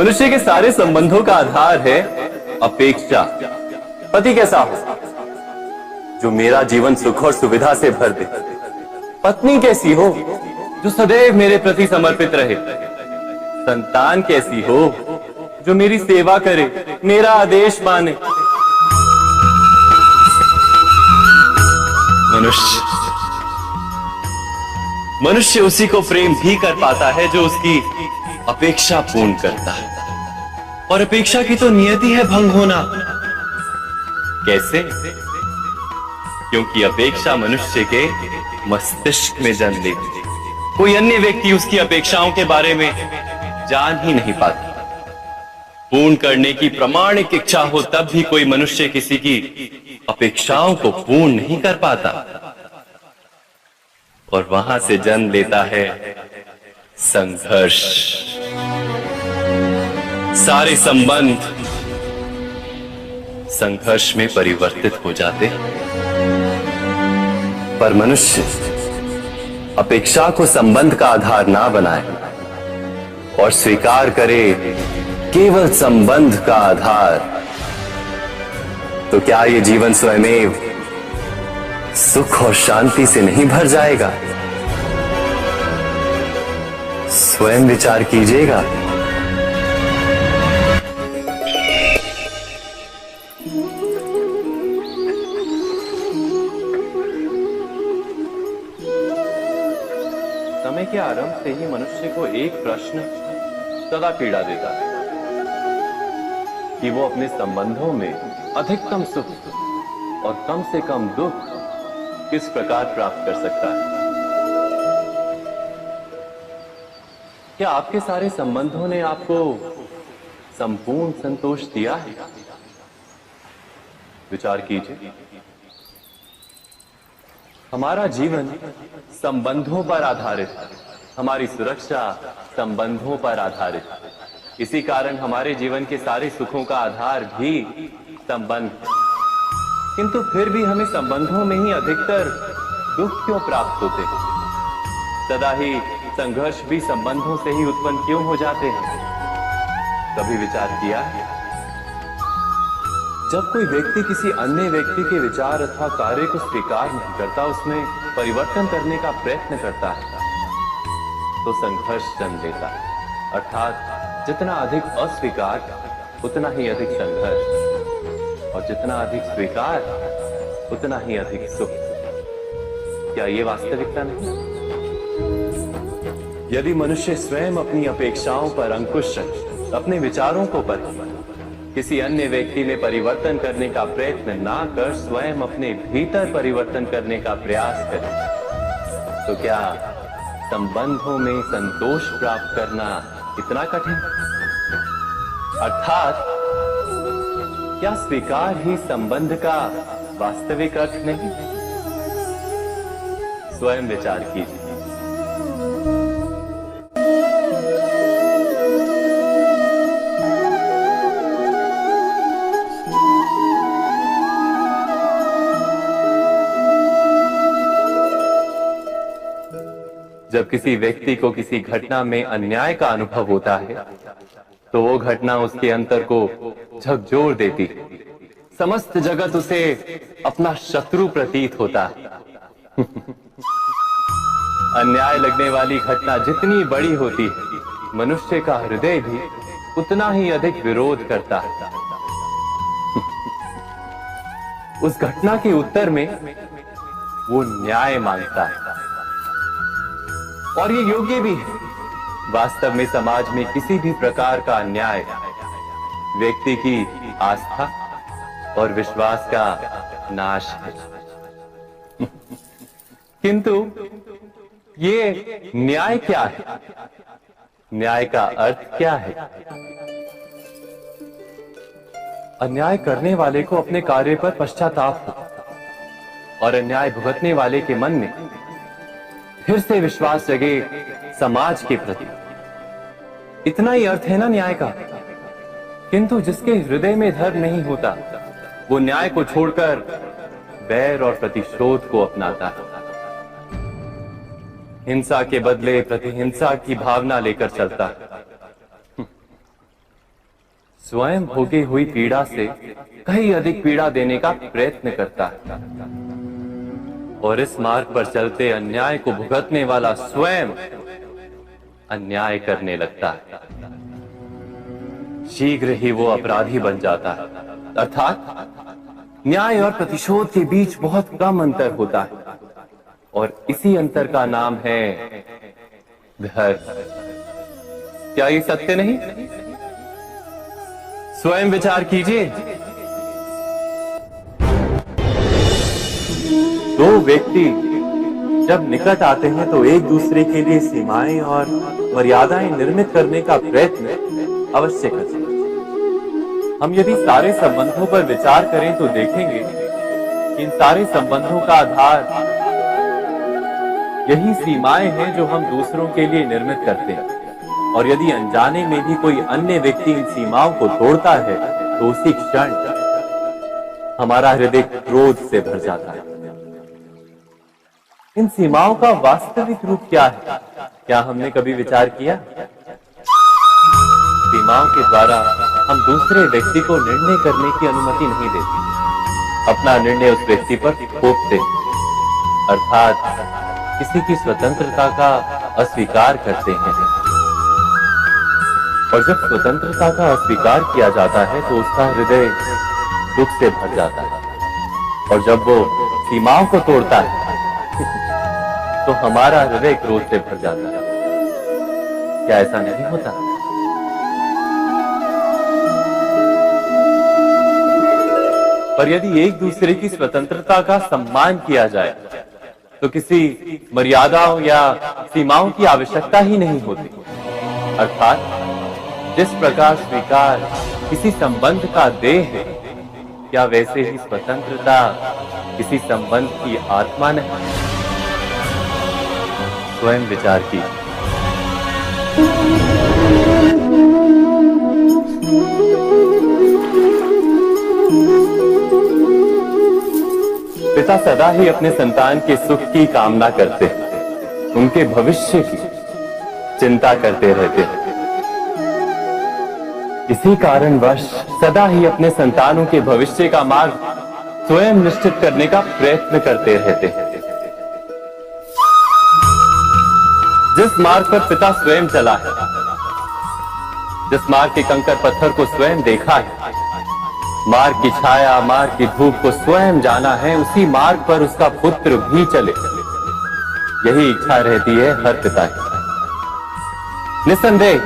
मनुष्य के सारे संबंधों का आधार है अपेक्षा। पति कैसा हो जो मेरा जीवन सुख और सुविधा से भर दे। पत्नी कैसी हो जो सदैव मेरे प्रति समर्पित रहे। संतान कैसी हो जो मेरी सेवा करे, मेरा आदेश माने। मनुष्य उसी को प्रेम भी कर पाता है जो उसकी अपेक्षा पूर्ण करता है। और अपेक्षा की तो नियति है भंग होना। कैसे? क्योंकि अपेक्षा मनुष्य के मस्तिष्क में जन्म लेती है। कोई अन्य व्यक्ति उसकी अपेक्षाओं के बारे में जान ही नहीं पाता। पूर्ण करने की प्रामाणिक इच्छा हो तब भी कोई मनुष्य किसी की अपेक्षाओं को पूर्ण नहीं कर पाता। और वहां से जन्म लेता है संघर्ष। सारे संबंध संघर्ष में परिवर्तित हो जाते। पर मनुष्य अपेक्षा को संबंध का आधार ना बनाए और स्वीकार करे केवल संबंध का आधार, तो क्या ये जीवन स्वयमेव सुख और शांति से नहीं भर जाएगा? स्वयं विचार कीजिएगा। समय के आरंभ से ही मनुष्य को एक प्रश्न सदा पीड़ा देता है कि वो अपने संबंधों में अधिकतम सुख और कम से कम दुख किस प्रकार प्राप्त कर सकता है। क्या आपके सारे संबंधों ने आपको संपूर्ण संतोष दिया है? विचार कीजिए। हमारा जीवन संबंधों पर आधारित है। हमारी सुरक्षा संबंधों पर आधारित है। इसी कारण हमारे जीवन के सारे सुखों का आधार भी संबंध है। किंतु फिर भी हमें संबंधों में ही अधिकतर दुख क्यों प्राप्त होते हैं? सदा ही संघर्ष भी संबंधों से ही उत्पन्न क्यों हो जाते हैं? कभी विचार किया है? जब कोई व्यक्ति किसी अन्य व्यक्ति के विचार अथवा कार्य को स्वीकार नहीं करता, उसमें परिवर्तन करने का प्रयत्न करता है, तो संघर्ष जन्म लेता है। अर्थात जितना अधिक अस्वीकार उतना ही अधिक संघर्ष, और जितना अधिक स्वीकार उतना ही अधिक सुख। क्या ये वास्तविकता नहीं? यदि मनुष्य स्वयं अपनी अपेक्षाओं पर अंकुश रखे, अपने विचारों को परखे, किसी अन्य व्यक्ति में परिवर्तन करने का प्रयत्न ना कर स्वयं अपने भीतर परिवर्तन करने का प्रयास करे, तो क्या संबंधों में संतोष प्राप्त करना इतना कठिन? अर्थात क्या स्वीकार ही संबंध का वास्तविक अर्थ नहीं? स्वयं विचार कीजिए। जब किसी व्यक्ति को किसी घटना में अन्याय का अनुभव होता है, तो वो घटना उसके अंतर को झकझोर देती है। समस्त जगत उसे अपना शत्रु प्रतीत होता है। अन्याय लगने वाली घटना जितनी बड़ी होती है, मनुष्य का हृदय भी उतना ही अधिक विरोध करता है। उस घटना के उत्तर में वो न्याय मांगता है, और ये योग्य भी है। वास्तव में समाज में किसी भी प्रकार का अन्याय व्यक्ति की आस्था और विश्वास का नाश है। किंतु ये न्याय क्या है? न्याय का अर्थ क्या है? अन्याय करने वाले को अपने कार्य पर पश्चाताप हो और अन्याय भुगतने वाले के मन में फिर से विश्वास जगे समाज के प्रति। इतना ही अर्थ है ना न्याय का। किंतु जिसके हृदय में धर्म नहीं होता, वो न्याय को छोड़कर बैर और प्रतिशोध को अपनाता है। हिंसा के बदले प्रतिहिंसा की भावना लेकर चलता है। स्वयं भोगी हुई पीड़ा से कहीं अधिक पीड़ा देने का प्रयत्न करता है, और इस मार्ग पर चलते अन्याय को भुगतने वाला स्वयं अन्याय करने लगता है। शीघ्र ही वो अपराधी बन जाता है, अर्थात न्याय और प्रतिशोध के बीच बहुत कम अंतर होता है, और इसी अंतर का नाम है धर्म। क्या ये सत्य नहीं? स्वयं विचार कीजिए। दो व्यक्ति जब निकट आते हैं तो एक दूसरे के लिए सीमाएं और मर्यादाएं निर्मित करने का प्रयत्न अवश्य करते हैं। हम यदि सारे संबंधों पर विचार करें तो देखेंगे कि इन सारे संबंधों का आधार यही सीमाएं हैं जो हम दूसरों के लिए निर्मित करते हैं, और यदि अनजाने में भी कोई अन्य व्यक्ति इन सीमाओं को तोड़ता है तो उसी क्षण हमारा हृदय क्रोध से भर जाता है। इन सीमाओं का वास्तविक रूप क्या है? क्या हमने कभी विचार किया? सीमाओं के द्वारा हम दूसरे व्यक्ति को निर्णय करने की अनुमति नहीं देते, अपना निर्णय उस व्यक्ति पर थोपते, अर्थात किसी की स्वतंत्रता का अस्वीकार करते हैं। और जब स्वतंत्रता का अस्वीकार किया जाता है तो उसका हृदय दुख से भर जाता है, और जब वो सीमाओं को तोड़ता है तो हमारा हृदय क्रोध से भर जाता है। क्या ऐसा नहीं होता? पर यदि एक दूसरे की स्वतंत्रता का सम्मान किया जाए तो किसी मर्यादाओं या सीमाओं की आवश्यकता ही नहीं होती, अर्थात जिस प्रकार स्वीकार किसी संबंध का देह है, क्या वैसे ही स्वतंत्रता किसी संबंध की आत्मा नहीं? स्वयं विचार कीजिए। पिता सदा ही अपने संतान के सुख की कामना करते हैं, उनके भविष्य की चिंता करते रहते हैं। इसी कारणवश सदा ही अपने संतानों के भविष्य का मार्ग स्वयं निश्चित करने का प्रयत्न करते रहते हैं। जिस मार्ग पर पिता स्वयं चला है, जिस मार्ग के कंकर पत्थर को स्वयं देखा है, मार्ग की छाया, मार्ग की धूप को स्वयं जाना है, उसी मार्ग पर उसका पुत्र भी चले, यही इच्छा रहती है हर पिता की। निसंदेह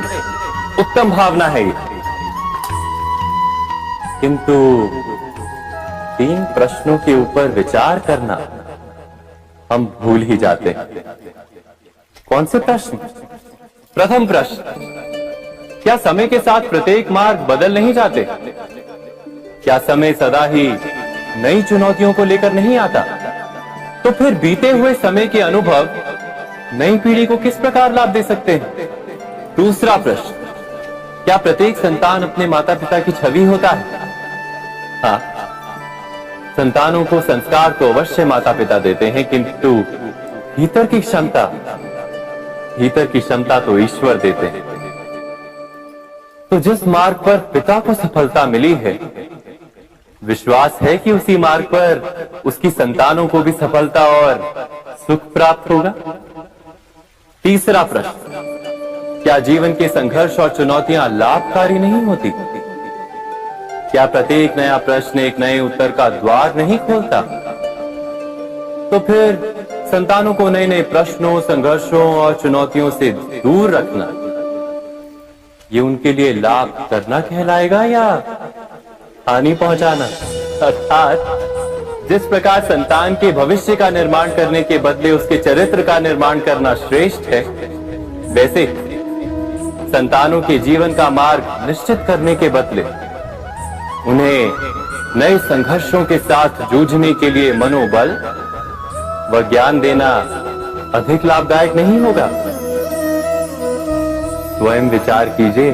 उत्तम भावना है ये, किंतु 3 प्रश्नों के ऊपर विचार करना हम भूल ही जाते हैं। कौन से प्रश्न? प्रथम प्रश्न, क्या समय के साथ प्रत्येक मार्ग बदल नहीं जाते? क्या समय सदा ही नई चुनौतियों को लेकर नहीं आता? तो फिर बीते हुए समय के अनुभव नई पीढ़ी को किस प्रकार लाभ दे सकते हैं? दूसरा प्रश्न, क्या प्रत्येक संतान अपने माता पिता की छवि होता है? हाँ, संतानों को संस्कार तो अवश्य माता पिता देते हैं, किंतु भीतर की क्षमता तो ईश्वर देते हैं। तो जिस मार्ग पर पिता को सफलता मिली है, विश्वास है कि उसी मार्ग पर उसकी संतानों को भी सफलता और सुख प्राप्त होगा। तीसरा प्रश्न, क्या जीवन के संघर्ष और चुनौतियां लाभकारी नहीं होती? क्या प्रत्येक नया प्रश्न एक नए उत्तर का द्वार नहीं खोलता? तो फिर संतानों को नए नए प्रश्नों, संघर्षों और चुनौतियों से दूर रखना, ये उनके लिए लाभ करना कहलाएगा या हानि पहुंचाना? अर्थात जिस प्रकार संतान के भविष्य का निर्माण करने के बदले उसके चरित्र का निर्माण करना श्रेष्ठ है, वैसे संतानों के जीवन का मार्ग निश्चित करने के बदले उन्हें नए संघर्षों के साथ जूझने के लिए मनोबल व ज्ञान देना अधिक लाभदायक नहीं होगा? स्वयं विचार कीजिए।